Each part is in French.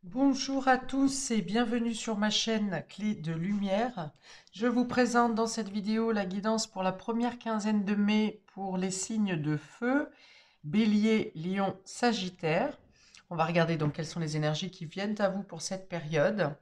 Bonjour à tous et bienvenue sur ma chaîne Clé de Lumière. Je vous présente dans cette vidéo la guidance pour la première quinzaine de mai pour les signes de feu, Bélier, Lion, Sagittaire. On va regarder donc quelles sont les énergies qui viennent à vous pour cette période.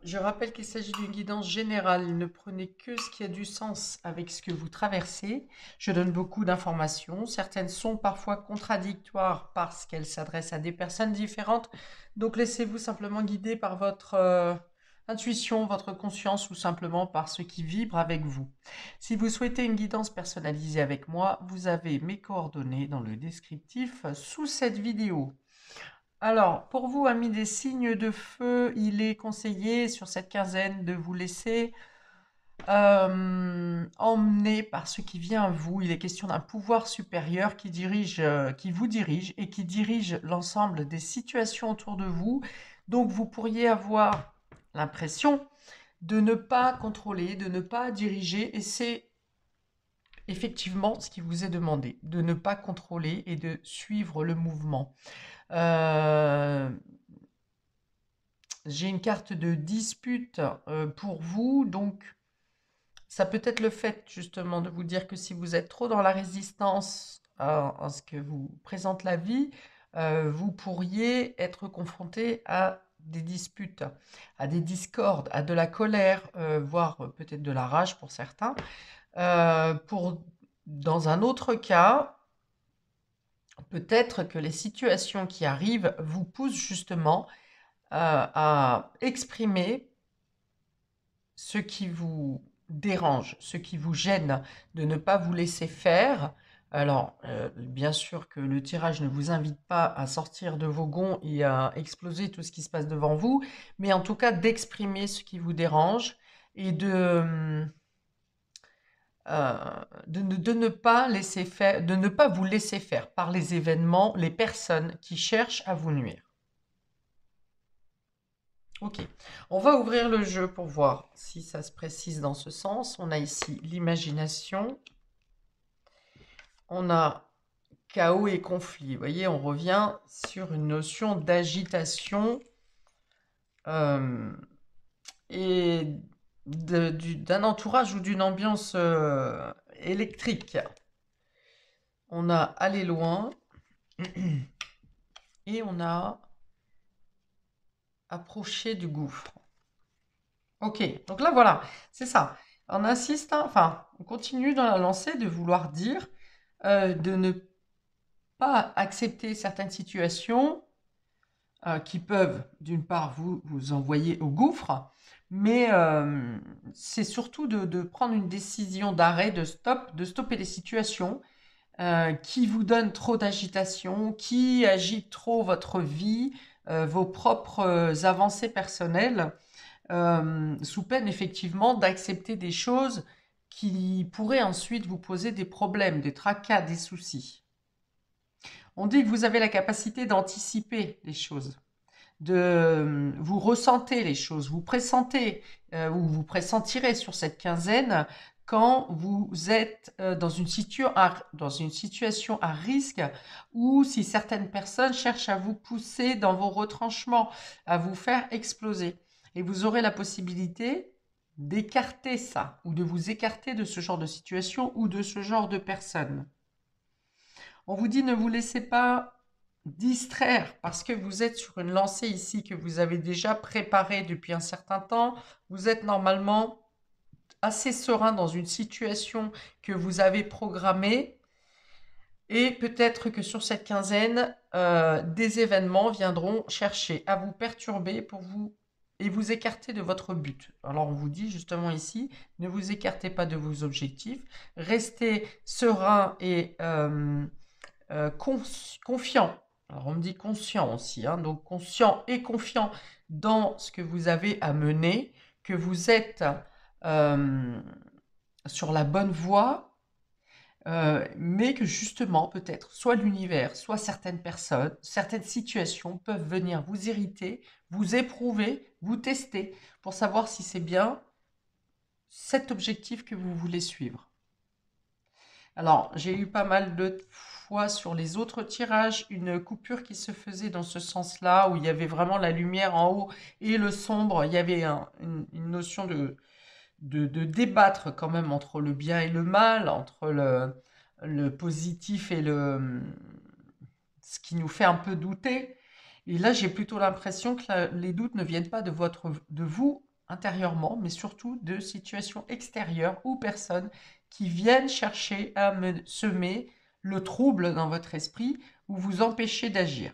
Je rappelle qu'il s'agit d'une guidance générale. Ne prenez que ce qui a du sens avec ce que vous traversez. Je donne beaucoup d'informations. Certaines sont parfois contradictoires parce qu'elles s'adressent à des personnes différentes. Donc laissez-vous simplement guider par votre intuition, votre conscience ou simplement par ce qui vibre avec vous. Si vous souhaitez une guidance personnalisée avec moi, vous avez mes coordonnées dans le descriptif sous cette vidéo. Alors, pour vous, amis des signes de feu, il est conseillé sur cette quinzaine de vous laisser emmener par ce qui vient à vous. Il est question d'un pouvoir supérieur qui vous dirige et qui dirige l'ensemble des situations autour de vous. Donc, vous pourriez avoir l'impression de ne pas contrôler, de ne pas diriger, et c'est effectivement ce qui vous est demandé, de ne pas contrôler et de suivre le mouvement. Euh, J'ai une carte de dispute pour vous, donc ça peut être le fait justement de vous dire que si vous êtes trop dans la résistance à ce que vous présente la vie, vous pourriez être confronté à des disputes, à des discordes, à de la colère, voire peut-être de la rage pour certains. Dans un autre cas, peut-être que les situations qui arrivent vous poussent justement à exprimer ce qui vous dérange, ce qui vous gêne, de ne pas vous laisser faire. Alors, bien sûr que le tirage ne vous invite pas à sortir de vos gonds et à exploser tout ce qui se passe devant vous, mais en tout cas d'exprimer ce qui vous dérange et de ne pas laisser faire, de ne pas vous laisser faire par les événements, les personnes qui cherchent à vous nuire. Ok, on va ouvrir le jeu pour voir si ça se précise dans ce sens. On a ici l'imagination, on a chaos et conflit. Vous voyez, on revient sur une notion d'agitation euh, et d'un entourage ou d'une ambiance électrique. On a aller loin et on a approcher du gouffre. Ok, donc là voilà, c'est ça. On insiste, hein, enfin, on continue dans la lancée de vouloir dire de ne pas accepter certaines situations qui peuvent, d'une part, vous envoyer au gouffre, mais c'est surtout de prendre une décision d'arrêt, de stopper les situations qui vous donnent trop d'agitation, qui agitent trop votre vie, vos propres avancées personnelles, sous peine effectivement d'accepter des choses qui pourraient ensuite vous poser des problèmes, des tracas, des soucis. On dit que vous avez la capacité d'anticiper les choses, vous ressentez les choses, vous pressentez ou vous pressentirez sur cette quinzaine quand vous êtes dans une situation à risque ou si certaines personnes cherchent à vous pousser dans vos retranchements, à vous faire exploser. Et vous aurez la possibilité d'écarter ça ou de vous écarter de ce genre de situation ou de ce genre de personnes. On vous dit ne vous laissez pas distraire parce que vous êtes sur une lancée ici que vous avez déjà préparée depuis un certain temps. Vous êtes normalement assez serein dans une situation que vous avez programmée et peut-être que sur cette quinzaine, des événements viendront chercher à vous perturber pour vous et vous écarter de votre but. Alors on vous dit justement ici, ne vous écartez pas de vos objectifs, restez serein et confiant. Alors on me dit conscient aussi, hein, donc conscient et confiant dans ce que vous avez à mener, que vous êtes euh, sur la bonne voie, mais que justement peut-être soit l'univers, soit certaines personnes, certaines situations peuvent venir vous irriter, vous éprouver, vous tester pour savoir si c'est bien cet objectif que vous voulez suivre. Alors, j'ai eu pas mal de fois sur les autres tirages une coupure qui se faisait dans ce sens-là, où il y avait vraiment la lumière en haut et le sombre. Il y avait une notion de débattre quand même entre le bien et le mal, entre le positif et ce qui nous fait un peu douter. Et là, j'ai plutôt l'impression que les doutes ne viennent pas de vous intérieurement, mais surtout de situations extérieures ou personnes qui viennent chercher à semer le trouble dans votre esprit ou vous empêcher d'agir.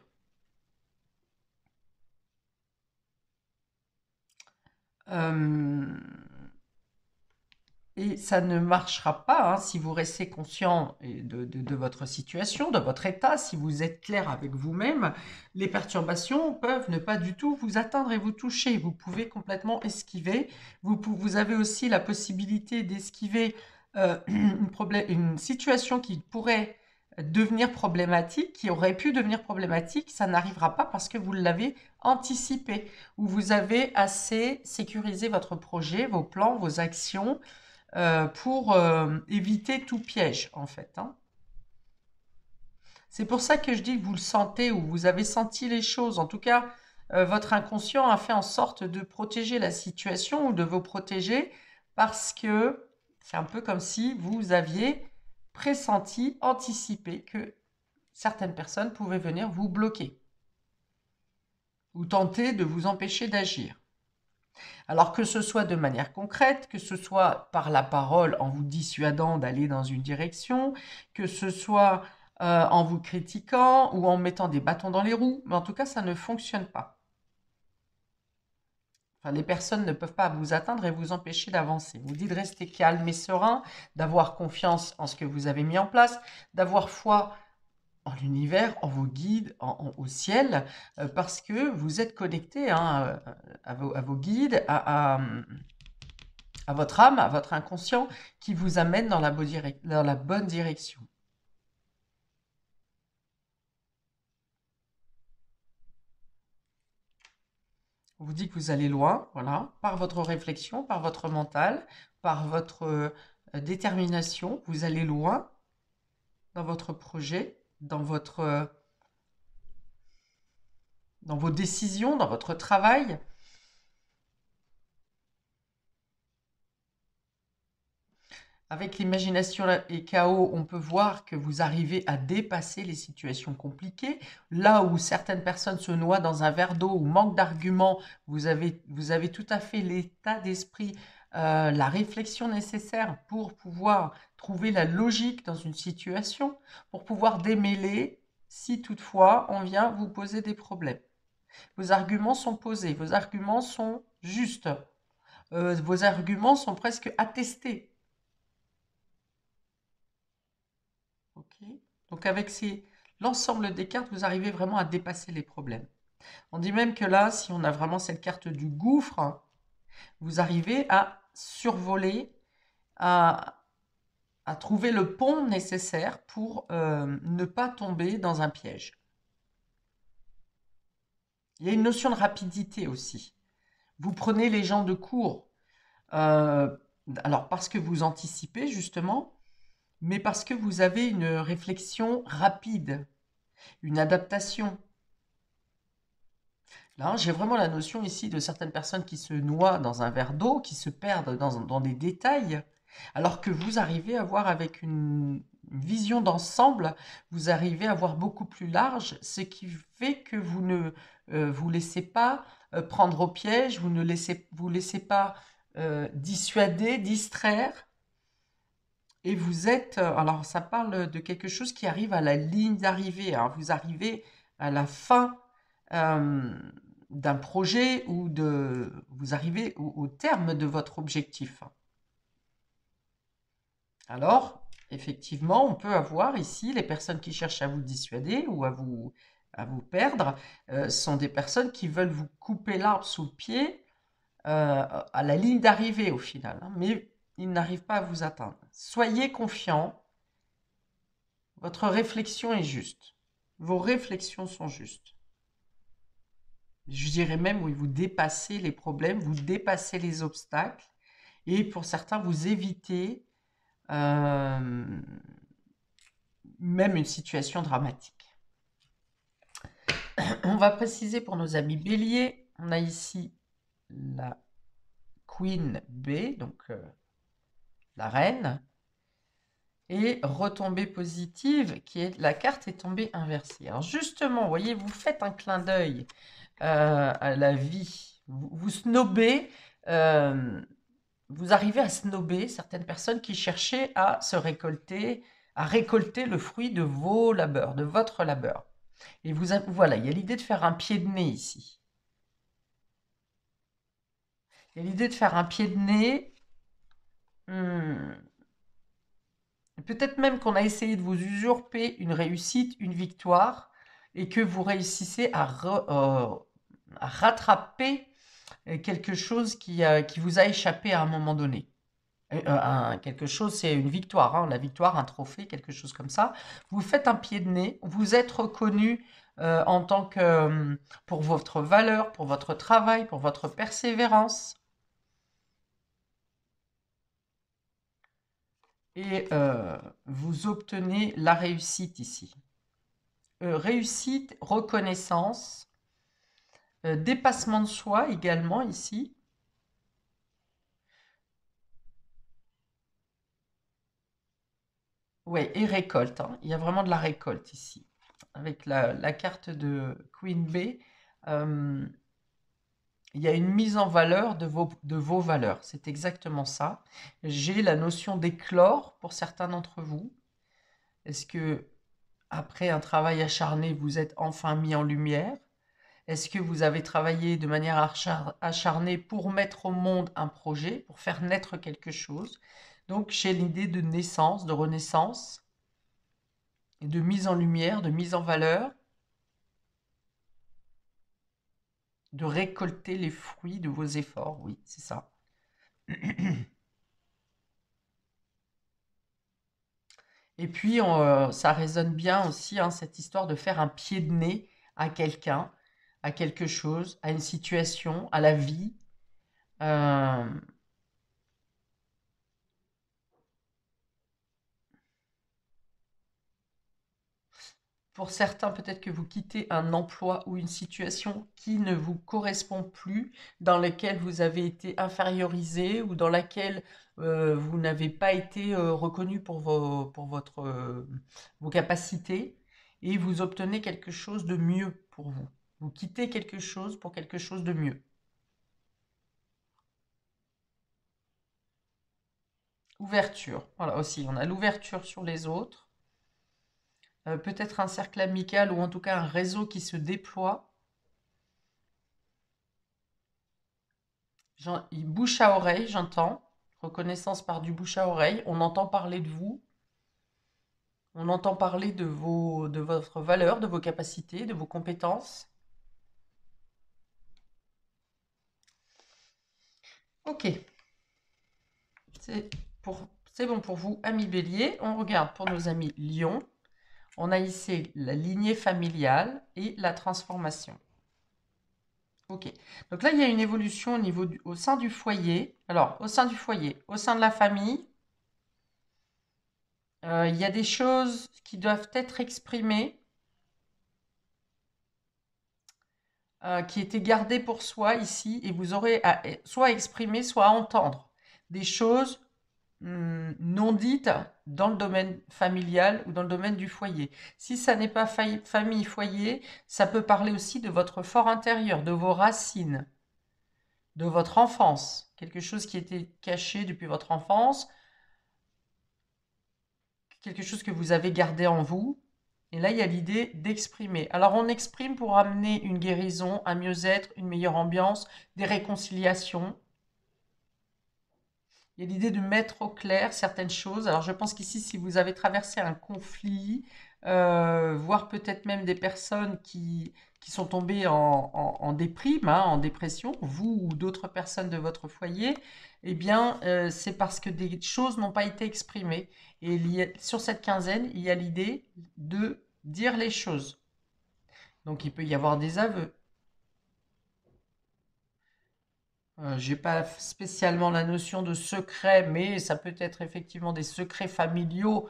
Euh, Et ça ne marchera pas hein, si vous restez conscient de votre situation, de votre état, si vous êtes clair avec vous-même. Les perturbations peuvent ne pas du tout vous atteindre et vous toucher. Vous pouvez complètement esquiver. Vous avez aussi la possibilité d'esquiver une situation qui pourrait devenir problématique, qui aurait pu devenir problématique. Ça n'arrivera pas parce que vous l'avez anticipé, ou vous avez assez sécurisé votre projet, vos plans, vos actions, pour éviter tout piège, en fait. Hein. C'est pour ça que je dis que vous le sentez ou vous avez senti les choses. En tout cas, votre inconscient a fait en sorte de protéger la situation ou de vous protéger parce que c'est un peu comme si vous aviez pressenti, anticipé que certaines personnes pouvaient venir vous bloquer ou tenter de vous empêcher d'agir. Alors que ce soit de manière concrète, que ce soit par la parole en vous dissuadant d'aller dans une direction, que ce soit en vous critiquant ou en mettant des bâtons dans les roues, mais en tout cas, ça ne fonctionne pas. Enfin, les personnes ne peuvent pas vous atteindre et vous empêcher d'avancer. Vous dites de rester calme et serein, d'avoir confiance en ce que vous avez mis en place, d'avoir foi en l'univers, en vos guides, au ciel, parce que vous êtes connecté hein, à vos guides, à votre âme, à votre inconscient, qui vous amène dans la bonne direction. On vous dit que vous allez loin, voilà, par votre réflexion, par votre mental, par votre détermination, vous allez loin dans votre projet, dans vos décisions, dans votre travail. Avec l'imagination et chaos, on peut voir que vous arrivez à dépasser les situations compliquées. Là où certaines personnes se noient dans un verre d'eau ou manquent d'arguments, vous avez tout à fait l'état d'esprit, la réflexion nécessaire pour pouvoir trouver la logique dans une situation, pour pouvoir démêler si toutefois on vient vous poser des problèmes. Vos arguments sont posés, vos arguments sont justes, vos arguments sont presque attestés. Ok. Donc avec l'ensemble des cartes, vous arrivez vraiment à dépasser les problèmes. On dit même que là, si on a vraiment cette carte du gouffre, hein, vous arrivez à survoler, à trouver le pont nécessaire pour ne pas tomber dans un piège. Il y a une notion de rapidité aussi. Vous prenez les gens de court, alors parce que vous anticipez justement, mais parce que vous avez une réflexion rapide, une adaptation. Là, j'ai vraiment la notion ici de certaines personnes qui se noient dans un verre d'eau, qui se perdent dans des détails, alors que vous arrivez à voir avec une vision d'ensemble, vous arrivez à voir beaucoup plus large, ce qui fait que vous ne vous laissez pas prendre au piège, vous ne vous laissez pas dissuader, distraire, et vous êtes, alors ça parle de quelque chose qui arrive à la ligne d'arrivée, hein. Vous arrivez à la fin d'un projet ou vous arrivez au terme de votre objectif. Alors, effectivement, on peut avoir ici les personnes qui cherchent à vous dissuader ou à vous perdre, sont des personnes qui veulent vous couper l'arbre sous le pied à la ligne d'arrivée au final, hein, mais ils n'arrivent pas à vous atteindre. Soyez confiants, votre réflexion est juste. Vos réflexions sont justes. Je dirais même, oui, vous dépassez les problèmes, vous dépassez les obstacles, et pour certains, vous évitez même une situation dramatique. On va préciser pour nos amis béliers, on a ici la Queen B, donc la reine, et retombée positive, qui est la carte est tombée inversée. Alors justement, vous voyez, vous faites un clin d'œil à la vie, vous snobez, vous arrivez à snober certaines personnes qui cherchaient à se récolter, à récolter le fruit de vos labeurs, de votre labeur. Et voilà, il y a l'idée de faire un pied de nez ici. Il y a l'idée de faire un pied de nez. Peut-être même qu'on a essayé de vous usurper une réussite, une victoire, et que vous réussissez à rattraper quelque chose qui vous a échappé à un moment donné. Quelque chose, c'est une victoire, hein, la victoire, un trophée, quelque chose comme ça. Vous faites un pied de nez, vous êtes reconnu en tant que pour votre valeur, pour votre travail, pour votre persévérance. Et vous obtenez la réussite ici. Réussite, reconnaissance, dépassement de soi également ici. Ouais, et récolte, hein. Il y a vraiment de la récolte ici. Avec la carte de Queen B, il y a une mise en valeur de vos valeurs. C'est exactement ça. J'ai la notion d'éclore pour certains d'entre vous. Est-ce que, après un travail acharné, vous êtes enfin mis en lumière? Est-ce que vous avez travaillé de manière acharnée pour mettre au monde un projet, pour faire naître quelque chose? Donc, j'ai l'idée de naissance, de renaissance, de mise en lumière, de mise en valeur, de récolter les fruits de vos efforts. Oui, c'est ça. Et puis, ça résonne bien aussi, hein, cette histoire de faire un pied de nez à quelqu'un, à quelque chose, à une situation, à la vie. Euh, Pour certains, peut-être que vous quittez un emploi ou une situation qui ne vous correspond plus, dans laquelle vous avez été infériorisé ou dans laquelle vous n'avez pas été reconnu pour vos capacités et vous obtenez quelque chose de mieux pour vous. Vous quittez quelque chose pour quelque chose de mieux. Ouverture. Voilà aussi, on a l'ouverture sur les autres. Peut-être un cercle amical ou en tout cas un réseau qui se déploie. Bouche à oreille, j'entends. Reconnaissance par du bouche à oreille. On entend parler de vous. On entend parler de votre valeur, de vos capacités, de vos compétences. Ok. C'est c'est bon pour vous, amis Bélier. On regarde pour nos amis Lion. On a ici la lignée familiale et la transformation. Ok. Donc là, il y a une évolution au sein du foyer. Alors, au sein du foyer, au sein de la famille, il y a des choses qui doivent être exprimées, qui étaient gardées pour soi ici, et vous aurez soit à exprimer, soit à entendre des choses non dites dans le domaine familial ou dans le domaine du foyer. Si ça n'est pas famille, foyer, ça peut parler aussi de votre fort intérieur, de vos racines, de votre enfance, quelque chose qui était caché depuis votre enfance, quelque chose que vous avez gardé en vous. Et là, il y a l'idée d'exprimer. Alors, on exprime pour amener une guérison, un mieux-être, une meilleure ambiance, des réconciliations. Il y a l'idée de mettre au clair certaines choses. Alors, je pense qu'ici, si vous avez traversé un conflit, voire peut-être même des personnes qui sont tombées en déprime, hein, en dépression, vous ou d'autres personnes de votre foyer, eh bien, c'est parce que des choses n'ont pas été exprimées. Et sur cette quinzaine, il y a l'idée de dire les choses. Donc, il peut y avoir des aveux. J'ai pas spécialement la notion de secret, mais ça peut être effectivement des secrets familiaux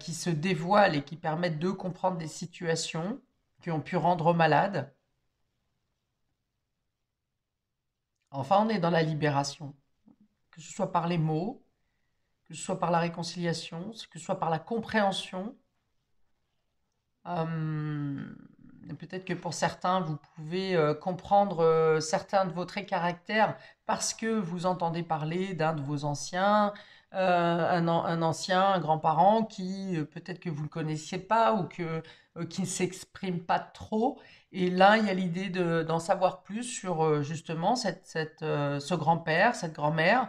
qui se dévoilent et qui permettent de comprendre des situations qui ont pu rendre malade. Enfin, on est dans la libération, que ce soit par les mots, que ce soit par la réconciliation, que ce soit par la compréhension. Peut-être que pour certains, vous pouvez comprendre certains de vos traits caractères parce que vous entendez parler d'un de vos anciens, un ancien, un grand-parent qui peut-être que vous ne connaissiez pas ou qui ne s'exprime pas trop. Et là, il y a l'idée d'en savoir plus sur justement ce grand-père, cette grand-mère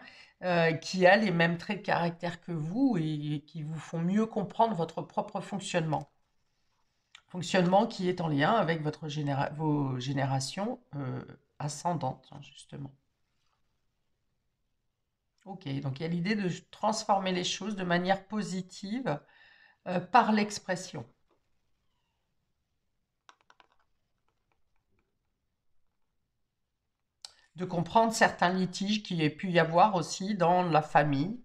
qui a les mêmes traits de caractère que vous et qui vous font mieux comprendre votre propre fonctionnement. Fonctionnement qui est en lien avec vos générations ascendantes, hein, justement. Ok, donc il y a l'idée de transformer les choses de manière positive par l'expression. De comprendre certains litiges qu'il y ait pu y avoir aussi dans la famille.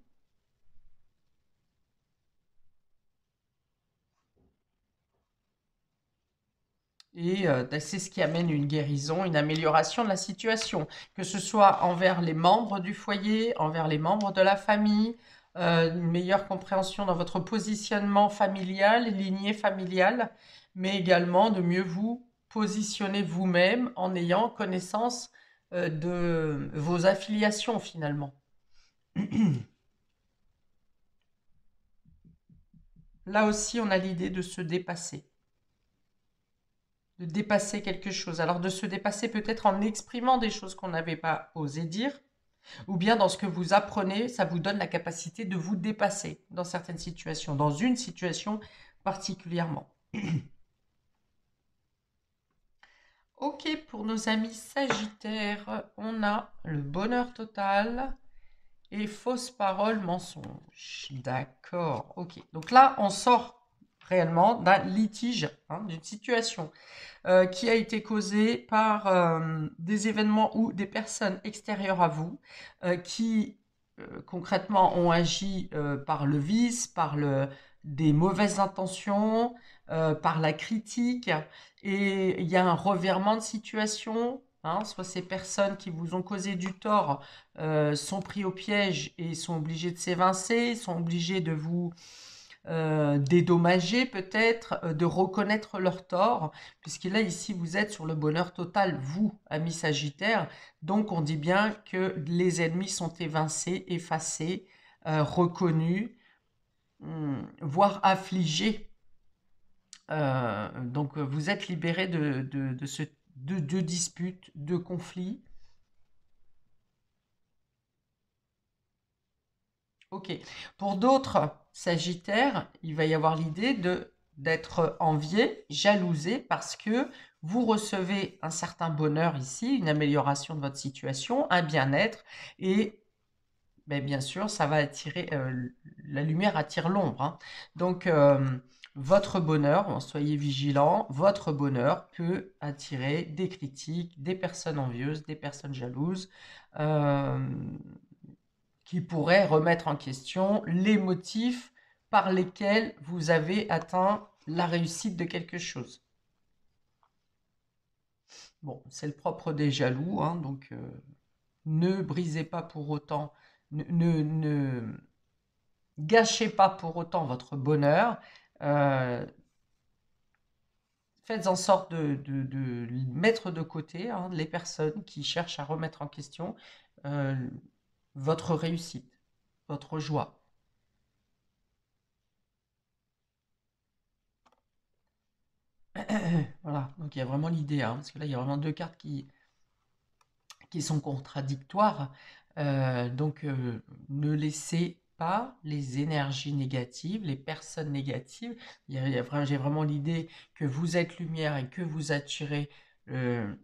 Et c'est ce qui amène une guérison, une amélioration de la situation, que ce soit envers les membres du foyer, envers les membres de la famille, une meilleure compréhension dans votre positionnement familial, lignée familiale, mais également de mieux vous positionner vous-même en ayant connaissance de vos affiliations finalement. Là aussi, on a l'idée de se dépasser. De dépasser quelque chose. Alors de se dépasser peut-être en exprimant des choses qu'on n'avait pas osé dire, ou bien dans ce que vous apprenez, ça vous donne la capacité de vous dépasser dans certaines situations, dans une situation particulièrement. Ok, pour nos amis Sagittaires, on a le bonheur total et fausse parole, mensonge. D'accord, ok. Donc là, on sort réellement d'un litige, hein, d'une situation qui a été causée par des événements ou des personnes extérieures à vous qui concrètement ont agi par le vice, des mauvaises intentions, par la critique. Et il y a un revirement de situation. Hein, soit ces personnes qui vous ont causé du tort sont pris au piège et sont obligés de s'évincer, sont obligés de vous dédommager peut-être, de reconnaître leur tort, puisque là, ici, vous êtes sur le bonheur total, vous, amis Sagittaires. Donc, on dit bien que les ennemis sont évincés, effacés, reconnus, voire affligés. Donc, vous êtes libérés de disputes, de conflits. Ok. Pour d'autres Sagittaires, il va y avoir l'idée d'être envié, jalousé, parce que vous recevez un certain bonheur ici, une amélioration de votre situation, un bien-être, et ben, bien sûr, ça va attirer, la lumière attire l'ombre. Hein. Donc, votre bonheur, soyez vigilant, votre bonheur peut attirer des critiques, des personnes envieuses, des personnes jalouses. Qui pourrait remettre en question les motifs par lesquels vous avez atteint la réussite de quelque chose. Bon, c'est le propre des jaloux, hein, donc ne brisez pas pour autant, ne gâchez pas pour autant votre bonheur. Euh, Faites en sorte de mettre de côté hein, les personnes qui cherchent à remettre en question euh, votre réussite, votre joie. Voilà, donc il y a vraiment l'idée, hein, parce que là, il y a vraiment deux cartes qui sont contradictoires. Donc, ne laissez pas les énergies négatives, les personnes négatives. J'ai vraiment l'idée que vous êtes lumière et que vous attirez euh,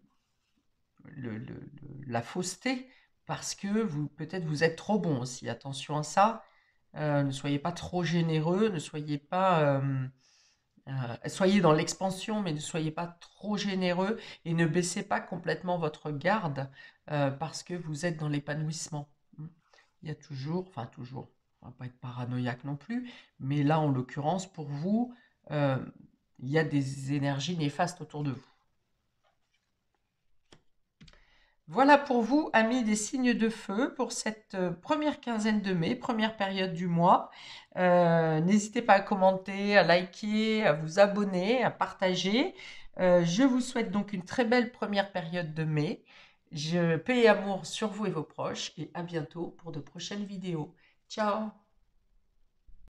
la fausseté, parce que peut-être vous êtes trop bon aussi. Attention à ça. Ne soyez pas trop généreux, ne soyez pas... soyez dans l'expansion, mais ne soyez pas trop généreux et ne baissez pas complètement votre garde parce que vous êtes dans l'épanouissement. Il y a toujours, enfin toujours, on va pas être paranoïaque non plus, mais là, en l'occurrence, pour vous, il y a des énergies néfastes autour de vous. Voilà pour vous, amis des signes de feu, pour cette première quinzaine de mai, première période du mois. N'hésitez pas à commenter, à liker, à vous abonner, à partager. Je vous souhaite donc une très belle première période de mai. Paix et amour sur vous et vos proches et à bientôt pour de prochaines vidéos. Ciao!